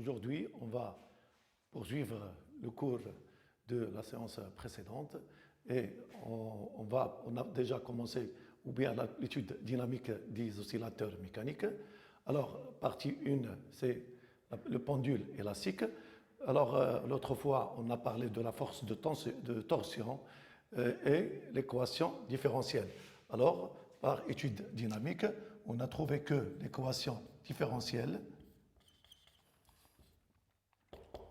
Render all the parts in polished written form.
Aujourd'hui, on va poursuivre le cours de la séance précédente et on a déjà commencé ou bien l'étude dynamique des oscillateurs mécaniques. Alors, partie 1, c'est le pendule élastique. Alors, l'autre fois, on a parlé de la force de torsion et l'équation différentielle. Alors, par étude dynamique, on a trouvé que l'équation différentielle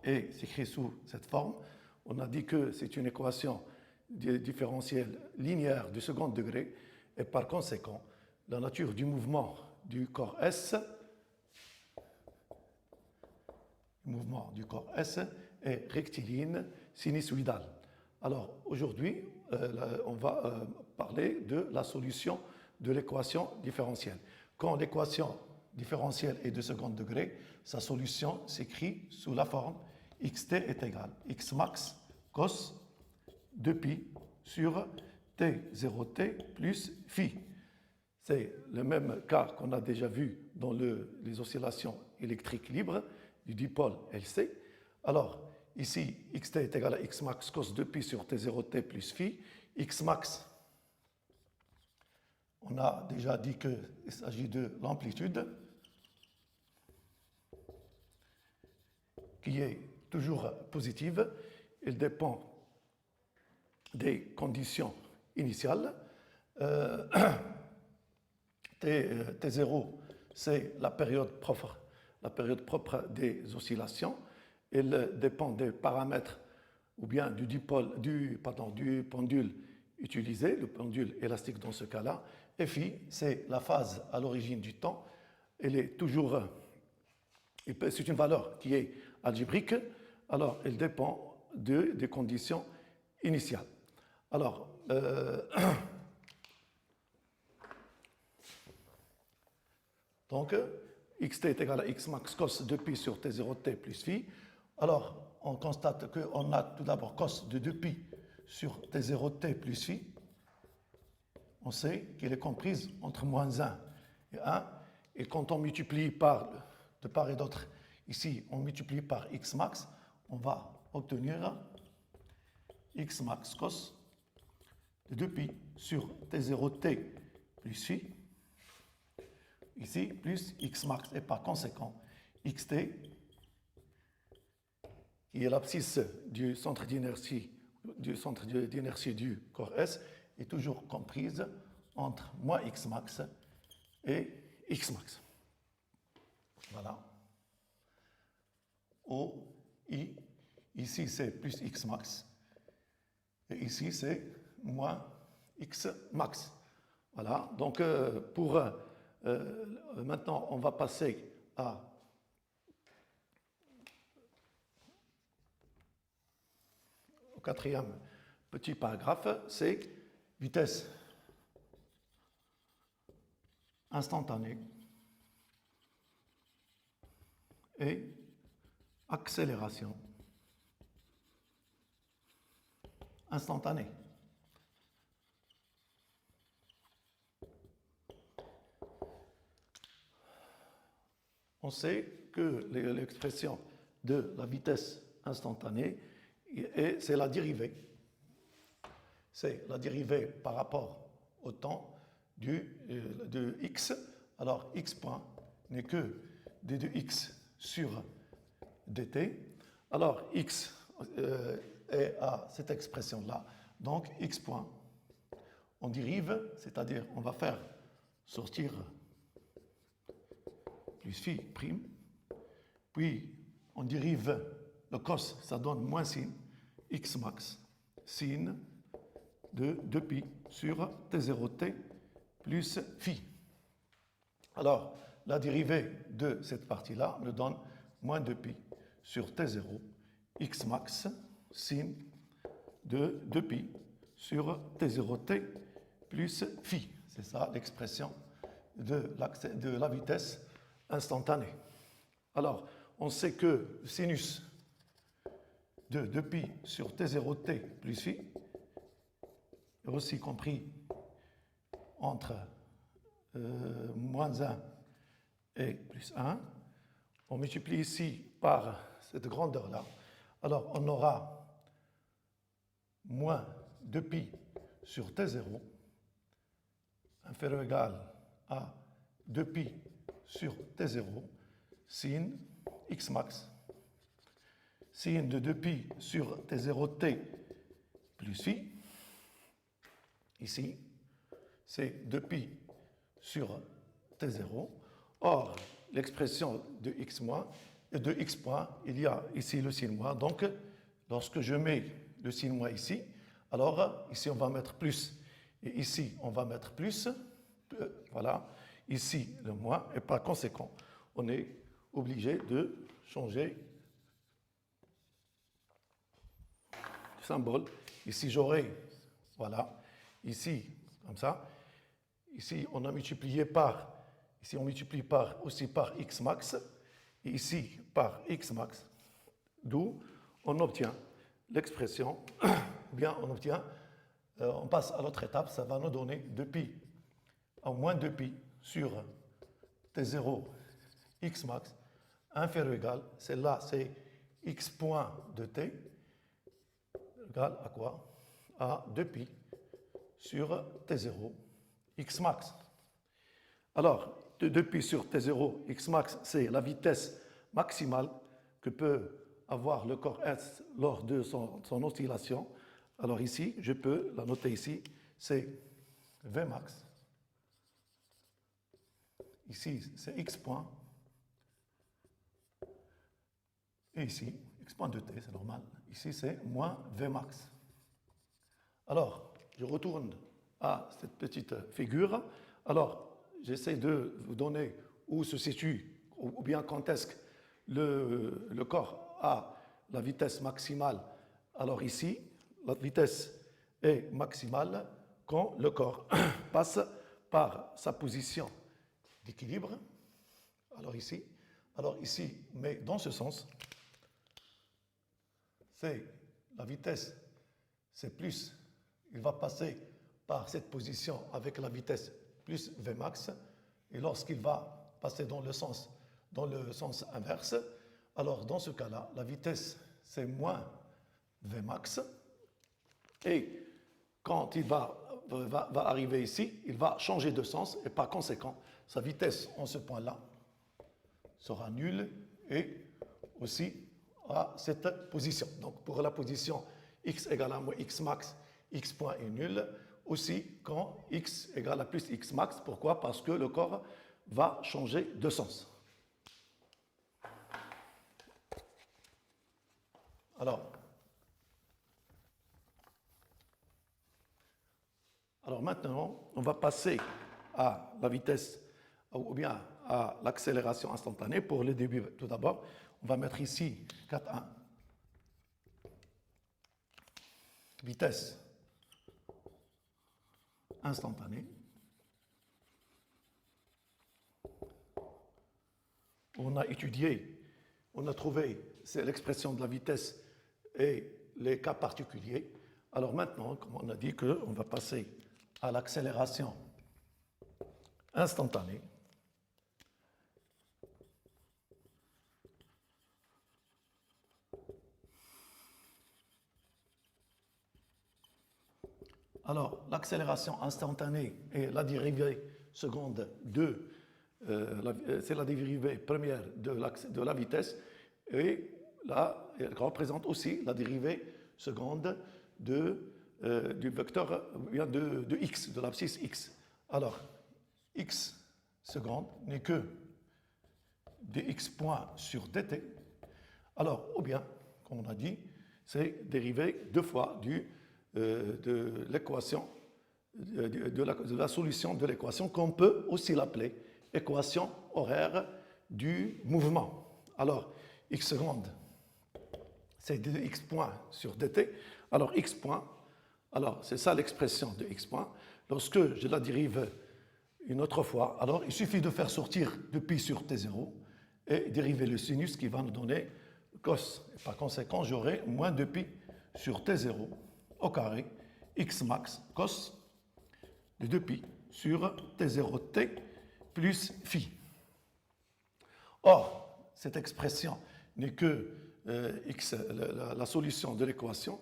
est s'écrit sous cette forme. On a dit que c'est une équation différentielle linéaire du second degré et par conséquent, la nature du mouvement du corps S, est rectiligne sinusoïdale. Alors aujourd'hui, on va parler de la solution de l'équation différentielle. Quand l'équation différentielle est de second degré, sa solution s'écrit sous la forme xt est égal x max cos 2pi sur t0t plus phi. C'est le même cas qu'on a déjà vu dans les oscillations électriques libres du dipôle LC. Alors, ici, xt est égal à x max cos 2pi sur t0t plus phi. X max, on a déjà dit qu'il s'agit de l'amplitude qui est toujours positive. Elle dépend des conditions initiales. T0, c'est la période propre des oscillations. Elle dépend des paramètres ou bien du pendule utilisé, le pendule élastique dans ce cas-là. Et phi, c'est la phase à l'origine du temps. Elle est toujours, c'est une valeur qui est algébrique, alors elle dépend des conditions initiales. Alors, donc, xt est égal à x max cos 2pi sur t0t plus phi. Alors, on constate qu'on a tout d'abord cos de 2pi sur t0t plus phi. On sait qu'elle est comprise entre moins 1 et 1. Et quand on multiplie de part et d'autre, ici, on multiplie par x max, on va obtenir x max cos de 2pi sur t0t plus phi. Ici, plus x max, et par conséquent, xt, qui est l'abscisse du centre d'inertie du corps S, est toujours comprise entre moins x max et x max. Voilà. O, I, ici c'est plus x max, et ici c'est moins x max. Voilà, donc maintenant on va passer au quatrième petit paragraphe, c'est vitesse instantanée et accélération instantanée. On sait que l'expression de la vitesse instantanée, c'est la dérivée. C'est la dérivée par rapport au temps de x. Alors, x point n'est que d de x sur dt. Alors, x est à cette expression-là. Donc, x point, on dérive, c'est-à-dire on va faire sortir plus phi prime, puis on dérive le cos, ça donne moins sin, x max, sin de 2pi sur t0t plus phi. Alors, la dérivée de cette partie-là me donne moins 2pi sur t0, x max, sin de 2pi sur t0t plus phi. C'est ça l'expression de la vitesse instantanée. Alors, on sait que sinus de 2pi sur t0t plus phi est aussi compris entre moins 1 et plus 1. On multiplie ici par cette grandeur-là, alors on aura moins 2pi sur t0 inférieur ou égal à 2pi sur t0 sin x max. Sin de 2pi sur t0t plus phi, ici, c'est 2pi sur t0. Or, l'expression de x moins et de x point, il y a ici le sin moins. Donc, lorsque je mets le sin moins ici, alors ici on va mettre plus et ici on va mettre plus. Voilà, ici le moins, et par conséquent, on est obligé de changer le symbole. Ici j'aurai, voilà, ici comme ça. Ici on a multiplié par, ici on multiplie par, aussi par x max, et ici par x max, d'où on obtient l'expression, bien on obtient, on passe à l'autre étape, ça va nous donner 2pi en moins 2pi sur t0 x max inférieur ou égal, celle-là c'est x point de t égal à quoi? À 2pi sur t0 x max. Alors, 2pi sur t0 x max, c'est la vitesse maximale que peut avoir le corps S lors de son oscillation. Alors ici, je peux la noter ici, c'est v max. Ici, c'est x point. Et ici, x point de t, c'est normal. Ici, c'est moins v max. Alors, je retourne à cette petite figure. Alors, j'essaie de vous donner où se situe, ou bien quand est-ce que le corps a la vitesse maximale. Alors ici, la vitesse est maximale quand le corps passe par sa position d'équilibre. Alors ici, mais dans ce sens, c'est la vitesse, c'est plus, il va passer par cette position avec la vitesse plus v max, et lorsqu'il va passer dans le sens inverse, alors dans ce cas-là, la vitesse c'est moins v max, et quand il va arriver ici, il va changer de sens, et par conséquent, sa vitesse en ce point-là sera nulle, et aussi à cette position. Donc pour la position x égale à moins x max, x point est nul, aussi quand x égale à plus x max. Pourquoi? Parce que le corps va changer de sens. Alors maintenant, on va passer à la vitesse, ou bien à l'accélération instantanée pour le début. Tout d'abord, on va mettre ici 4,1. Vitesse instantanée. On a étudié, on a trouvé, c'est l'expression de la vitesse et les cas particuliers. Alors maintenant, comme on a dit qu'on va passer à l'accélération instantanée. Alors, l'accélération instantanée est la dérivée seconde de, c'est la dérivée première de la vitesse, et là, elle représente aussi la dérivée seconde du vecteur de x, de l'abscisse x. Alors, x seconde n'est que dx point sur dt. Alors, ou bien, comme on a dit, c'est dérivé deux fois de l'équation, de la solution de l'équation qu'on peut aussi l'appeler équation horaire du mouvement. Alors, x seconde, c'est dx point sur dt. Alors, x point, alors c'est ça l'expression de x point. Lorsque je la dérive une autre fois, alors il suffit de faire sortir de pi sur t0 et dériver le sinus qui va nous donner cos. Et par conséquent, j'aurai moins de pi sur t0 au carré x max cos de 2pi sur t0t plus phi. Or, cette expression n'est que x, la solution de l'équation,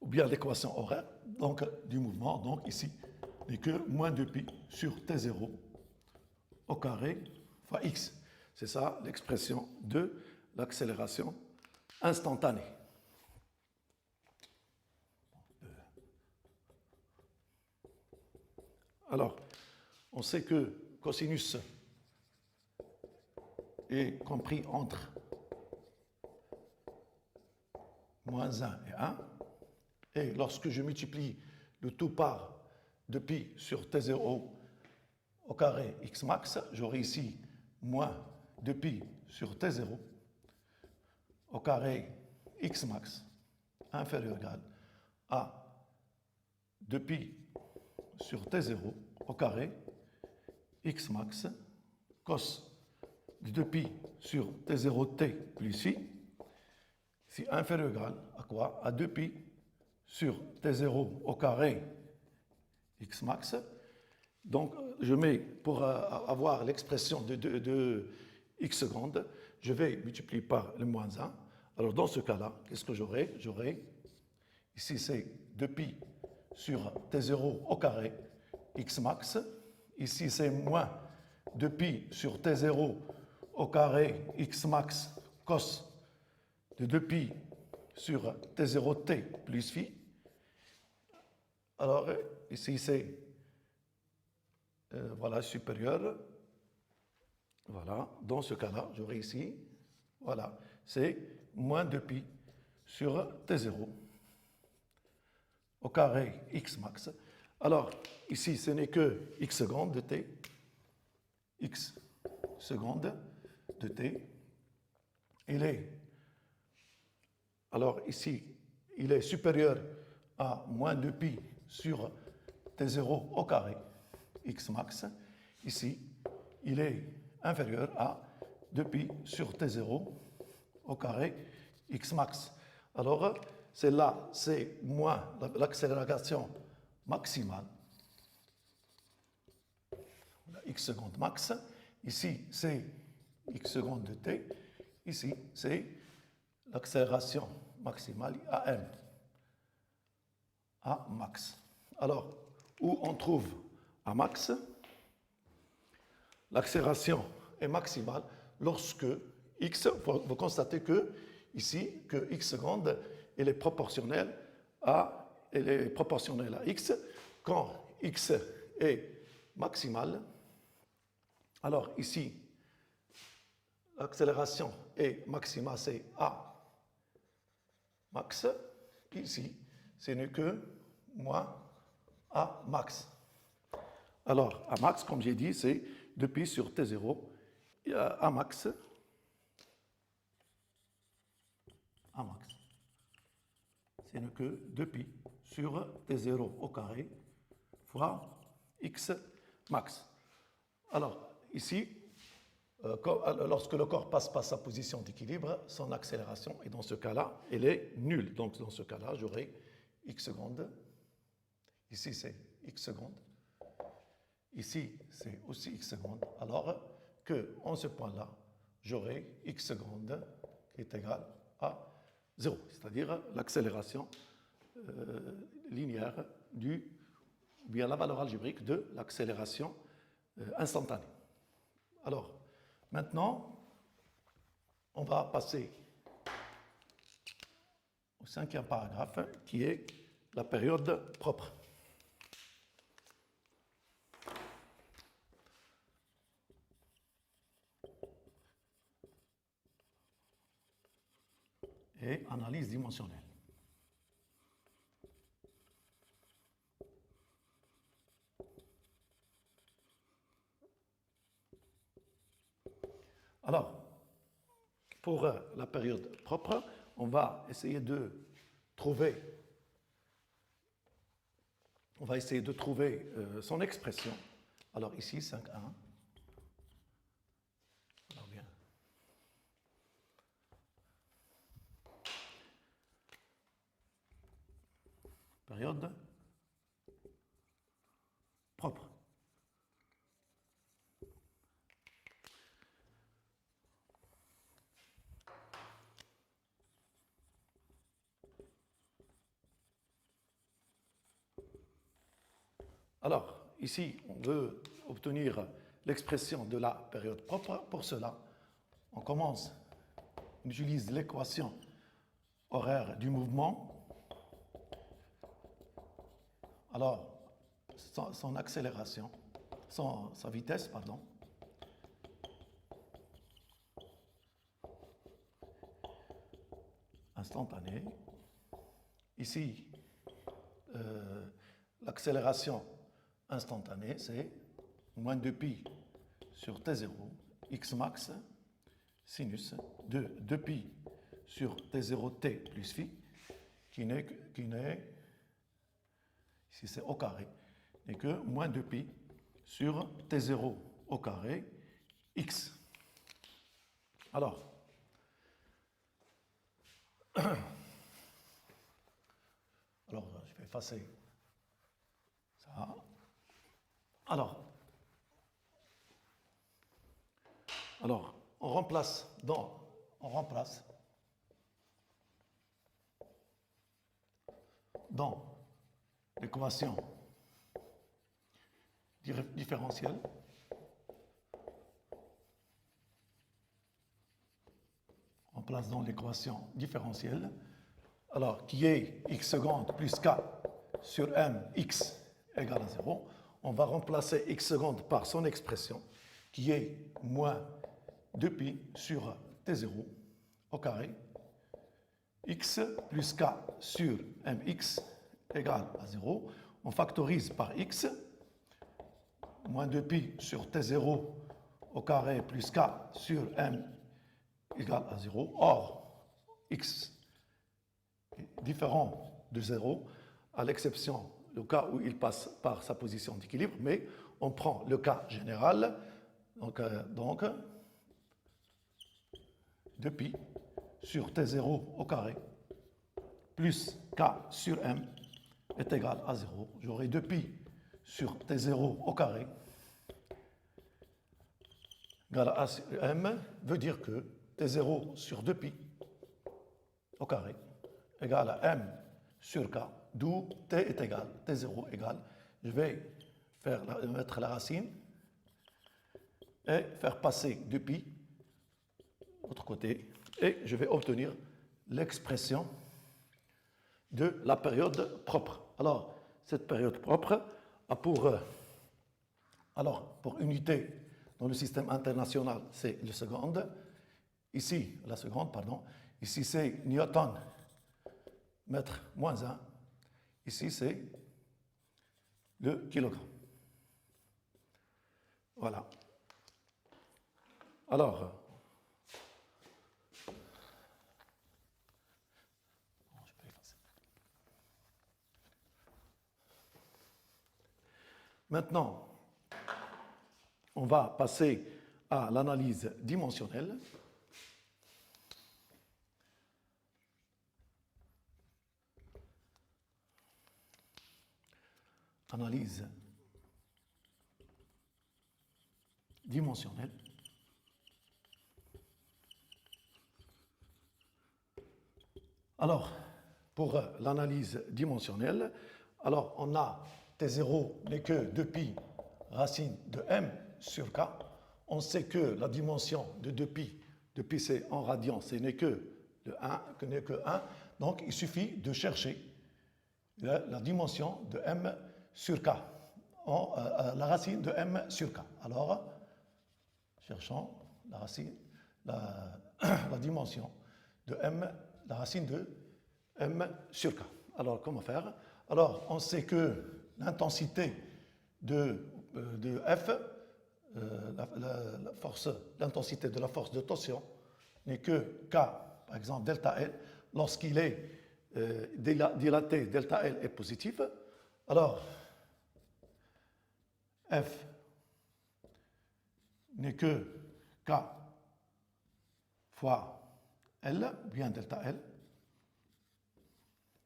ou bien l'équation horaire donc, du mouvement, donc ici, n'est que moins 2pi sur t0 au carré fois x. C'est ça l'expression de l'accélération instantanée. Alors, on sait que cosinus est compris entre moins 1 et 1. Et lorsque je multiplie le tout par 2pi sur t0 au carré x max, j'aurai ici moins 2pi sur t0 au carré x max inférieur ou égal à 2pi sur t0 au carré x max cos de 2pi sur t0t plus i, c'est inférieur ou égal à quoi? À 2pi sur t0 au carré x max. Donc, je mets, pour avoir l'expression de x secondes, je vais multiplier par le moins 1. Alors, dans ce cas-là, qu'est-ce que j'aurai? J'aurai, ici, c'est 2pi sur t0 au carré x max. Ici, c'est moins 2pi sur t0 au carré x max cos de 2pi sur t0t plus phi. Alors, ici, c'est voilà, supérieur. Voilà, dans ce cas-là, j'aurai ici, voilà, c'est moins 2pi sur t0 au carré x max. Alors, ici, ce n'est que x secondes de t, x secondes de t. Alors ici, il est supérieur à moins 2pi sur t0 au carré x max. Ici, il est inférieur à 2pi sur t0 au carré x max. Alors, c'est là, c'est moins l'accélération maximale, x secondes max. Ici, c'est x secondes de t. Ici, c'est l'accélération maximale AM, à max. Alors, où on trouve à max? L'accélération est maximale lorsque x, vous constatez que ici, que x secondes, elle est proportionnelle à x. Quand x est maximal, alors ici, l'accélération est maximale, c'est a max. Ici, ce n'est que moins a max. Alors, a max, comme j'ai dit, c'est 2pi sur t0. A max, ce n'est que 2pi sur t0 au carré fois x max. Alors, ici, lorsque le corps passe par sa position d'équilibre, son accélération, et dans ce cas-là, elle est nulle. Donc, dans ce cas-là, j'aurai x secondes. Ici, c'est x secondes. Ici, c'est aussi x secondes. Alors qu'en ce point-là, j'aurai x secondes qui est égal à 0, c'est-à-dire l'accélération linéaire ou bien la valeur algébrique de l'accélération instantanée. Alors, maintenant, on va passer au 5e paragraphe, qui est la période propre. Et analyse dimensionnelle. Alors, pour la période propre, on va essayer de trouver, son expression. Alors ici, 5,1. Alors bien. Période propre. Alors, ici, on veut obtenir l'expression de la période propre. Pour cela, on commence, on utilise l'équation horaire du mouvement. Alors, son accélération, sa vitesse, pardon. Instantanée. Ici, l'accélération instantanée, c'est moins 2pi sur t0, x max, sinus de 2pi sur t0t plus phi, qui n'est, ici c'est au carré, n'est que moins 2pi sur t0 au carré x. Alors, je vais effacer ça. Alors, on remplace dans l'équation différentielle alors qui est x seconde plus k sur m x égale à 0, on va remplacer x seconde par son expression qui est moins 2pi sur t0 au carré x plus k sur mx égale à 0. On factorise par x, moins 2pi sur t0 au carré plus k sur m égale à 0. Or, x est différent de 0, à l'exception du cas où il passe par sa position d'équilibre, mais on prend le cas général, donc 2pi sur t0 au carré plus k sur m est égal à 0. J'aurai 2pi sur t0 au carré égal à a sur m veut dire que t0 sur 2pi au carré égale à m sur k, d'où t est égal, t0 égale, je vais mettre la racine et faire passer 2pi de l'autre côté, et je vais obtenir l'expression de la période propre. Alors, cette période propre a pour unité dans le système international, c'est la seconde. Ici, Ici, c'est Newton, mètre moins 1. Ici, c'est le kilogramme. Voilà. Alors, maintenant, on va passer à l'analyse dimensionnelle. Analyse dimensionnelle. Alors, pour l'analyse dimensionnelle, alors on a T0 n'est que 2pi racine de m sur k. On sait que la dimension de 2pi c'est en radians, ce n'est que le 1, que n'est que 1. Donc il suffit de chercher la dimension de m sur k, la racine de m sur k. Alors, cherchons la racine, la dimension de m, la racine de m sur k. Alors, comment faire? Alors, on sait que l'intensité de F, l'intensité de la force de torsion n'est que K, par exemple delta L, lorsqu'il est dilaté, delta L est positif. Alors, F n'est que K fois L, bien delta L.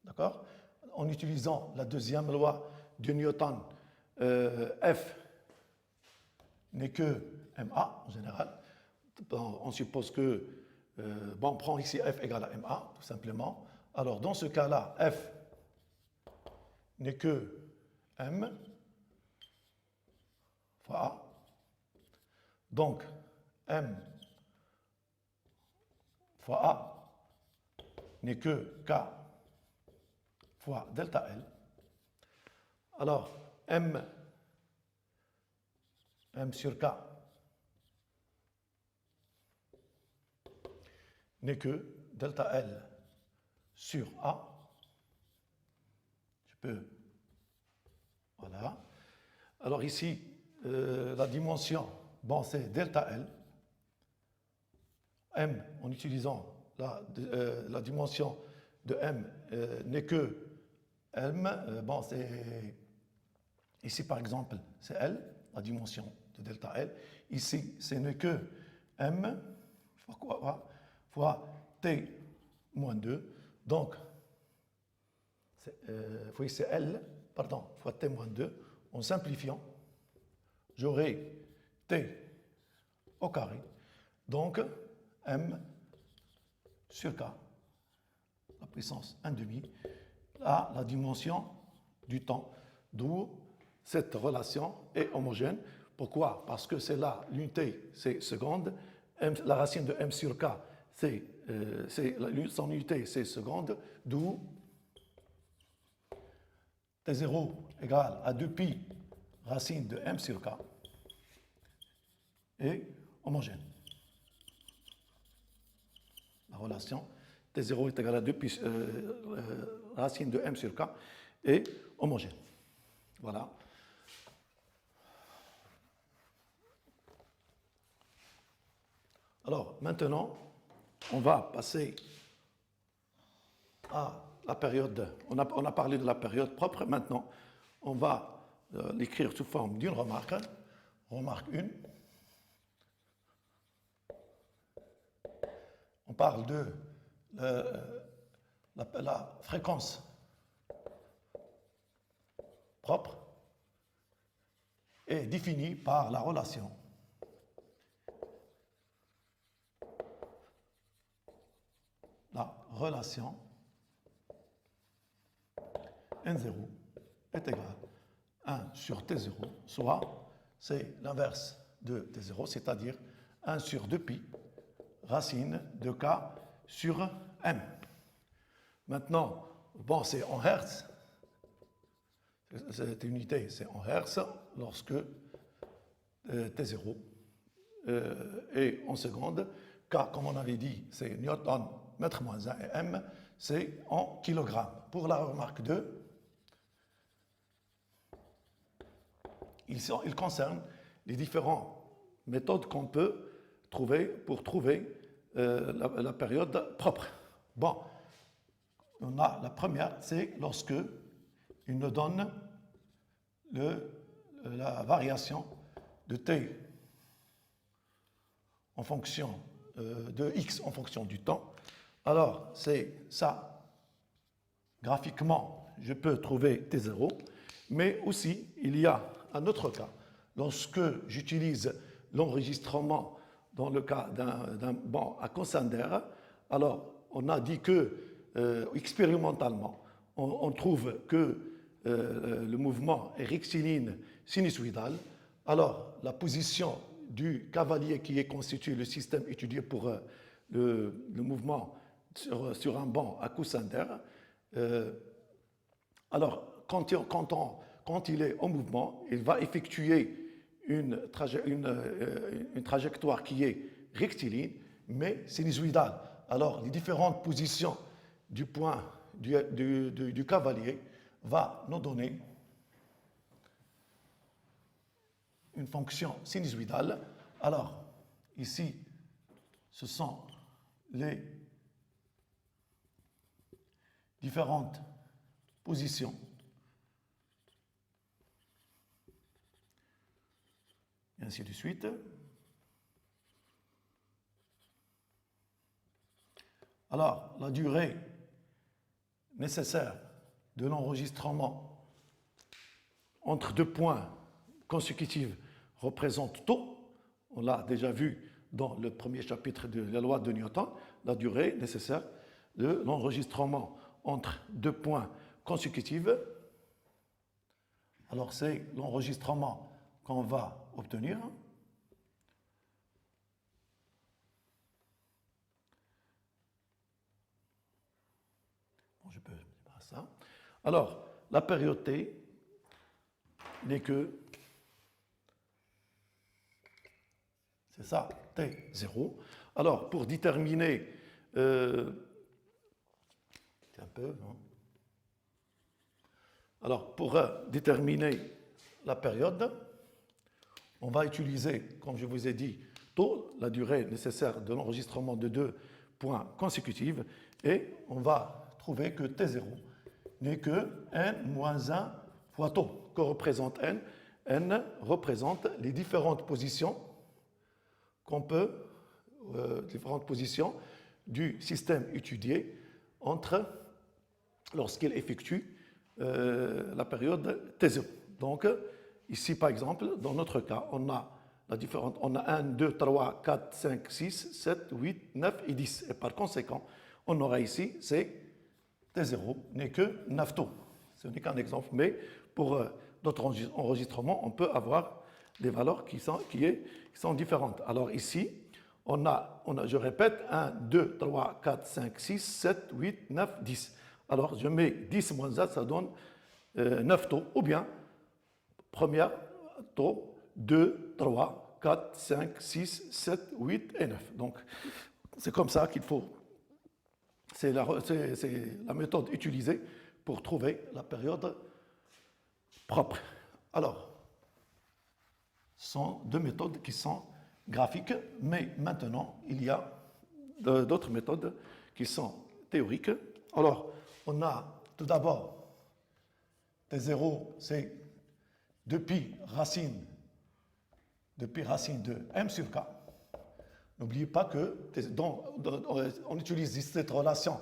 D'accord? En utilisant la deuxième loi de Newton, F n'est que MA en général. On suppose que, on prend ici F égale à MA, tout simplement. Alors, dans ce cas-là, F n'est que M fois A. Donc, M fois A n'est que K fois delta L. Alors, M sur K n'est que delta L sur A. Je peux... Voilà. Alors ici, la dimension, bon, c'est delta L. M, en utilisant la dimension de M, n'est que M. Bon, c'est... Ici, par exemple, c'est L, la dimension de delta L. Ici, ce n'est que M fois T moins 2. Donc, c'est L, pardon, fois T moins 2. En simplifiant, j'aurai T au carré. Donc, M sur K, la puissance 1,5, à la dimension du temps, d'où cette relation est homogène. Pourquoi? Parce que c'est là, l'unité, c'est seconde, la racine de M sur K, son unité, c'est seconde, d'où T0 égale à 2pi racine de M sur K est homogène. La relation T0 est égale à 2pi racine de M sur K est homogène. Voilà. Alors, maintenant, on va passer à la période. On a parlé de la période propre. Maintenant, on va l'écrire sous forme d'une remarque. Remarque 1. On parle de la fréquence propre est définie par la relation N0 est égal à 1 sur T0, soit c'est l'inverse de T0, c'est-à-dire 1 sur 2pi racine de K sur M. Maintenant, bon, c'est en Hertz. Cette unité, c'est en Hertz lorsque T0 est en seconde. K, comme on avait dit, c'est Newton mètre moins 1 et M, c'est en kilogrammes. Pour la remarque 2, il concerne les différentes méthodes qu'on peut trouver pour trouver la période propre. Bon, on a la première, c'est lorsque il nous donne la variation de t en fonction de x en fonction du temps. Alors, c'est ça. Graphiquement, je peux trouver T0, mais aussi, il y a un autre cas. Lorsque j'utilise l'enregistrement dans le cas d'un banc à constant d'air, alors on a dit que, expérimentalement, on trouve que le mouvement est rectiligne sinusoïdal. Alors, la position du cavalier qui est constitué le système étudié pour le mouvement sur un banc à coussin d'air. Alors, quand il est en mouvement, il va effectuer une trajectoire qui est rectiligne, mais sinusoïdale. Alors, les différentes positions du point du cavalier va nous donner une fonction sinusoïdale. Alors, ici, ce sont les différentes positions et ainsi de suite. Alors, la durée nécessaire de l'enregistrement entre deux points consécutifs représente τ. On l'a déjà vu dans le premier chapitre de la loi de Newton, la durée nécessaire de l'enregistrement entre deux points consécutifs. Alors, c'est l'enregistrement qu'on va obtenir je peux faire ça. Alors, la période t n'est que, c'est ça, t0. Alors, pour déterminer, un peu, non? Alors, pour déterminer la période, on va utiliser, comme je vous ai dit, tôt, la durée nécessaire de l'enregistrement de 2 points consécutifs, et on va trouver que T0 n'est que n moins 1 fois taux. Que représente n? N représente les différentes positions qu'on peut, différentes positions du système étudié lorsqu'il effectue la période T0. Donc, ici, par exemple, dans notre cas, on a 1, 2, 3, 4, 5, 6, 7, 8, 9 et 10. Et par conséquent, on aura ici, c'est T0 n'est que 9 taux. Ce n'est qu'un exemple, mais pour d'autres enregistrements, on peut avoir des valeurs qui sont différentes. Alors ici, je répète, 1, 2, 3, 4, 5, 6, 7, 8, 9, 10. Alors je mets 10 moins 1, ça donne 9 taux, ou bien, premier taux, 2, 3, 4, 5, 6, 7, 8 et 9. Donc c'est comme ça qu'il faut. C'est la méthode utilisée pour trouver la période propre. Alors, ce sont deux méthodes qui sont graphiques, mais maintenant, il y a d'autres méthodes qui sont théoriques. Alors, on a tout d'abord T0, c'est depuis racine de m sur k. N'oubliez pas que on utilise cette relation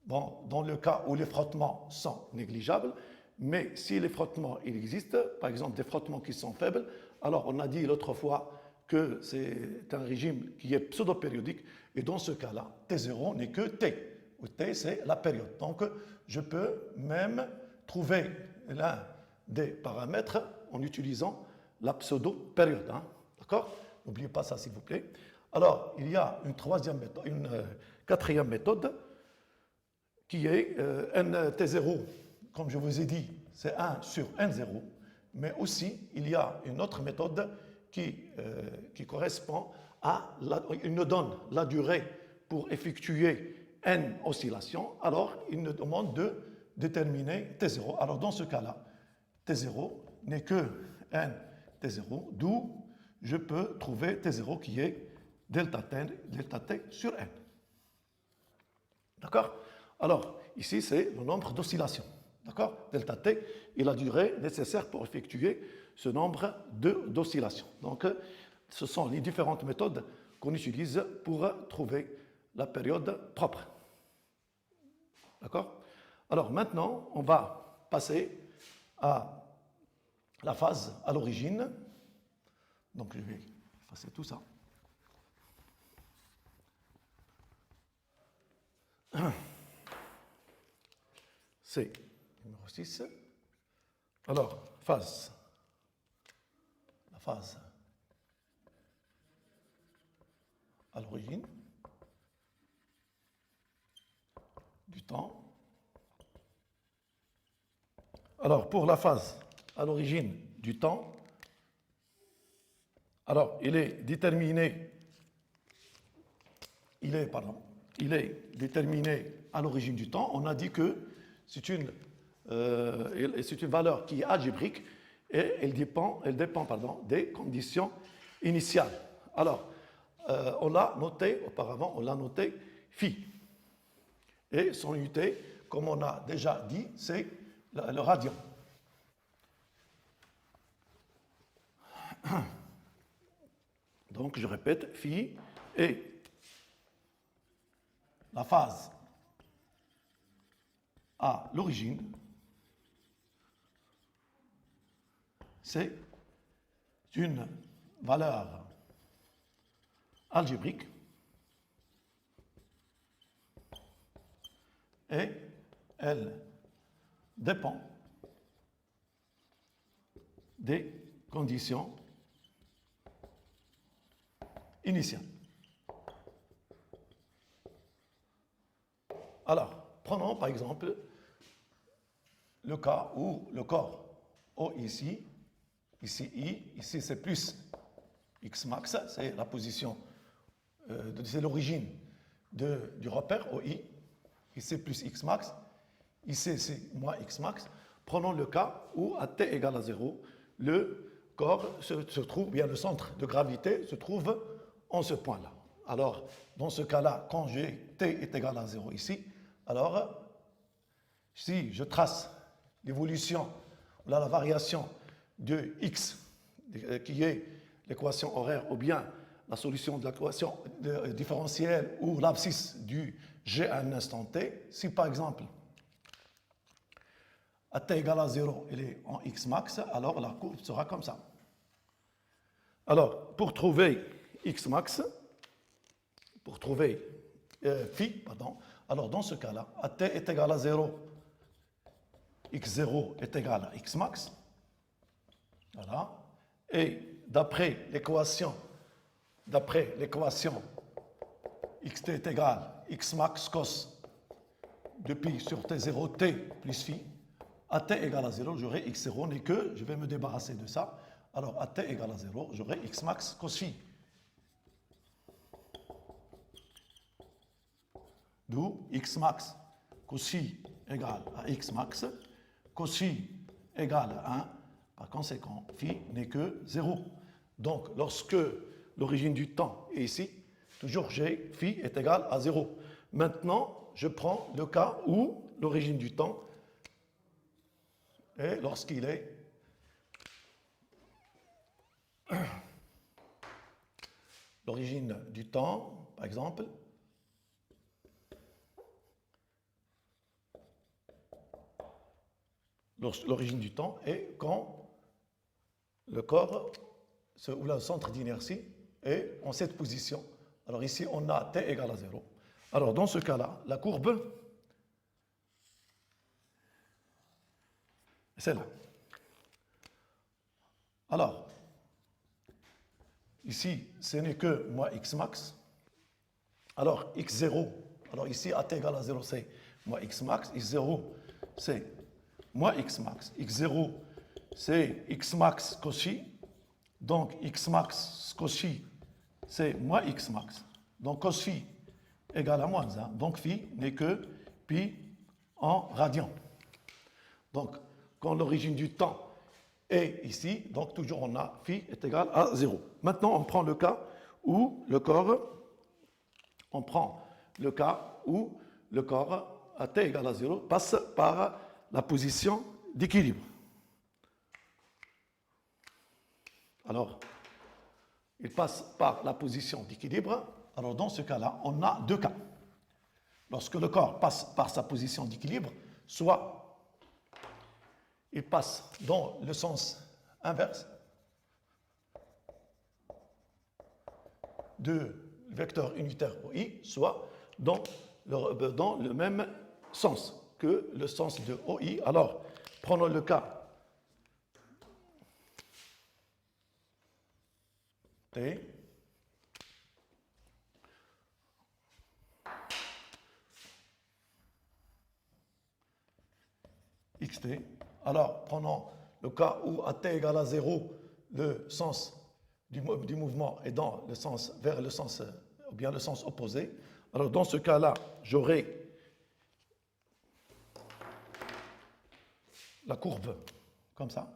dans le cas où les frottements sont négligeables, mais si les frottements existent, par exemple des frottements qui sont faibles, alors on a dit l'autre fois que c'est un régime qui est pseudo-périodique, et dans ce cas-là, T0 n'est que T, où T c'est la période. Donc je peux même trouver l'un des paramètres en utilisant la pseudo-période. Hein. D'accord? N'oubliez pas ça, s'il vous plaît. Alors, il y a une quatrième méthode qui est T0, comme je vous ai dit, c'est 1 sur N0, mais aussi il y a une autre méthode qui correspond il nous donne la durée pour effectuer N oscillations, alors il nous demande de déterminer T0. Alors dans ce cas-là, T0 n'est que N T0, d'où je peux trouver T0 qui est delta T sur N. D'accord? Alors, ici, c'est le nombre d'oscillations. D'accord? Delta T est la durée nécessaire pour effectuer ce nombre d'oscillations. Donc, ce sont les différentes méthodes qu'on utilise pour trouver la période propre. D'accord? Alors, maintenant, on va passer à la phase à l'origine. Donc, je vais effacer tout ça. C'est numéro 6. Alors, la phase à l'origine du temps. Alors, pour la phase à l'origine du temps, alors, il est déterminé à l'origine du temps. On a dit que c'est une valeur qui est algébrique et elle dépend des conditions initiales. Alors, on l'a noté auparavant, on l'a noté phi. Et son unité, comme on a déjà dit, c'est le radian. Donc, je répète, phi et la phase à l'origine, c'est une valeur algébrique et elle dépend des conditions initiale. Alors, prenons par exemple le cas où le corps O ici I, ici c'est plus X max, c'est la position, c'est l'origine du repère OI, ici plus X max, ici c'est moins X max. Prenons le cas où à t égale à 0, le corps se trouve, bien le centre de gravité se trouve en ce point-là. Alors, dans ce cas-là, quand j'ai t est égal à 0 ici, alors si je trace l'évolution, la variation de x, qui est l'équation horaire, ou bien la solution de l'équation différentielle ou l'abscisse du g à un instant t, si par exemple à t égale à 0, elle est en x max, alors la courbe sera comme ça. Alors, pour trouver x max, pour trouver phi, pardon, alors dans ce cas-là, à t est égal à 0, x0 est égal à x max. Voilà. Et d'après l'équation xt est égal à x max cos de pi sur t0 t plus phi, à t égale à 0, j'aurai x0 n'est que, je vais me débarrasser de ça, alors à t égale à 0, j'aurai x max cos phi. D'où x max cos phi égale à x max, cos phi égale à 1, par conséquent, phi n'est que 0. Donc, lorsque l'origine du temps est ici, toujours g, phi est égal à 0. Maintenant, je prends le cas où l'origine du temps est lorsqu'il est l'origine du temps, par exemple, l'origine du temps est quand le corps, ou le centre d'inertie, est en cette position. Alors ici, on a t égale à 0. Alors dans ce cas-là, la courbe, c'est là. Alors, ici, ce n'est que moins x max. Alors, x0, alors ici, à t égale à 0, c'est moins x max. x0, c'est moins x max. x0, c'est x max cos phi. Donc, x max cos phi, c'est moins x max. Donc, cos phi égale à moins 1. Donc, phi n'est que pi en radian. Donc, quand l'origine du temps est ici, donc toujours on a phi est égal à 0. Maintenant, on prend le cas où le corps, à t égale à 0 passe par la position d'équilibre. Alors, il passe par la position d'équilibre. Alors, dans ce cas-là, on a deux cas. Lorsque le corps passe par sa position d'équilibre, soit il passe dans le sens inverse de vecteur unitaire OI, soit dans le même sens que le sens de OI. Alors, prenons le cas T. Xt. Alors, prenons le cas où à t égale à 0, le sens du mouvement est dans le sens, vers le sens, ou bien le sens opposé. Alors, dans ce cas-là, j'aurai la courbe comme ça,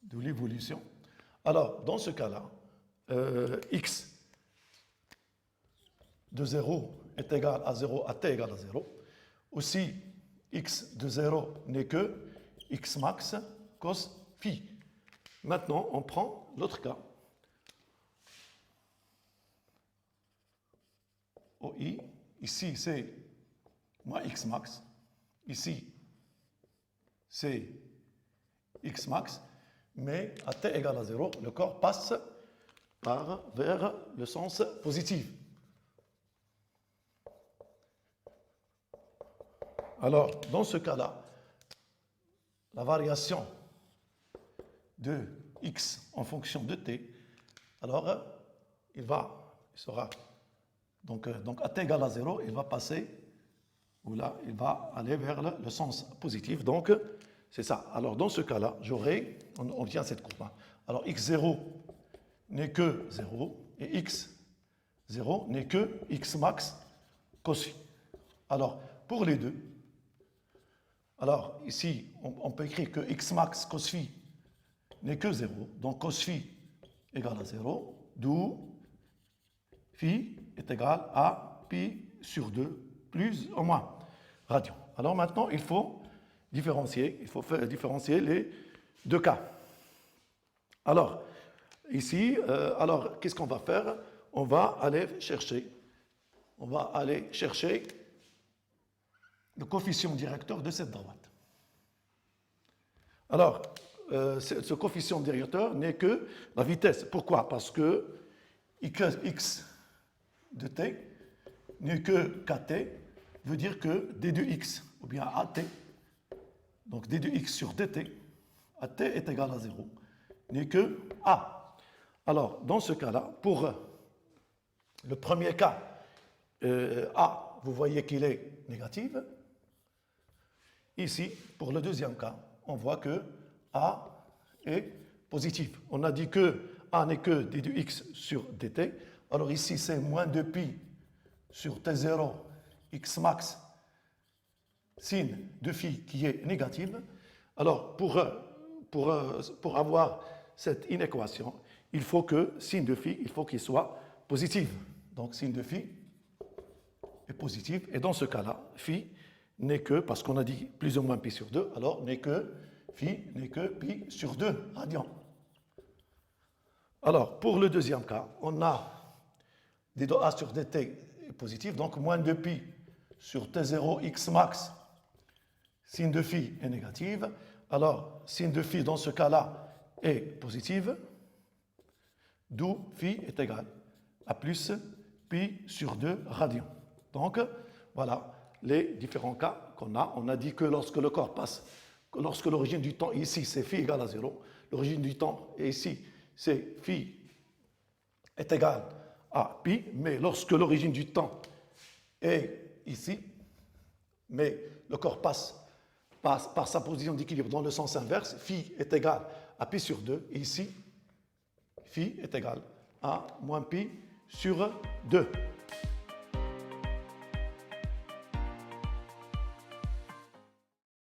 de l'évolution. Alors, dans ce cas-là, x de 0 est égal à 0 à t égale à 0. Aussi, x de 0 n'est que x max cos phi. Maintenant, on prend l'autre cas. OI, ici c'est moins x max, ici c'est x max, mais à t égale à 0, le corps passe vers le sens positif. Alors, dans ce cas-là, la variation de x en fonction de t, alors il sera, donc à t égale à 0, il va passer, ou là, il va aller vers le sens positif. Donc, c'est ça. Alors, dans ce cas-là, j'aurai, on tient cette courbe. Alors, x0 n'est que 0, et x0 n'est que x max cos phi. Alors, pour les deux, alors ici, on peut écrire que x max cos phi n'est que 0, donc cos phi égale à 0, d'où phi est égal à pi sur 2 plus ou moins radian. Alors maintenant, il faut faire différencier les deux cas. Alors, ici, qu'est-ce qu'on va faire? On va aller chercher le coefficient directeur de cette droite. Alors, ce coefficient directeur n'est que la vitesse. Pourquoi? Parce que x de t n'est que kt, veut dire que d de x, ou bien at, donc d de x sur dt, at est égal à 0, n'est que a. Alors, dans ce cas-là, pour le premier cas, a, vous voyez qu'il est négatif. Ici, pour le deuxième cas, on voit que a est positif. On a dit que a n'est que d de x sur dt. Alors ici, c'est moins 2pi sur t0 x max sin de phi qui est négative. Alors, pour avoir cette inéquation, il faut que sin de phi, il faut qu'il soit positif. Donc, sin de phi est positif. Et dans ce cas-là, phi n'est que, parce qu'on a dit plus ou moins pi sur 2, alors phi n'est que pi sur 2 radians. Alors, pour le deuxième cas, on a d de a sur dt est positif, donc moins 2pi sur t0 x max sin de phi est négative. Alors, sin de phi dans ce cas-là est positive, d'où phi est égal à plus pi sur 2 radians. Donc, voilà les différents cas qu'on a. On a dit que lorsque le corps passe, lorsque l'origine du temps ici c'est phi égale à 0, l'origine du temps et ici c'est phi est égal à pi, mais lorsque l'origine du temps est ici, mais le corps passe par sa position d'équilibre dans le sens inverse, phi est égal à pi sur 2, et ici, phi est égal à moins pi sur 2.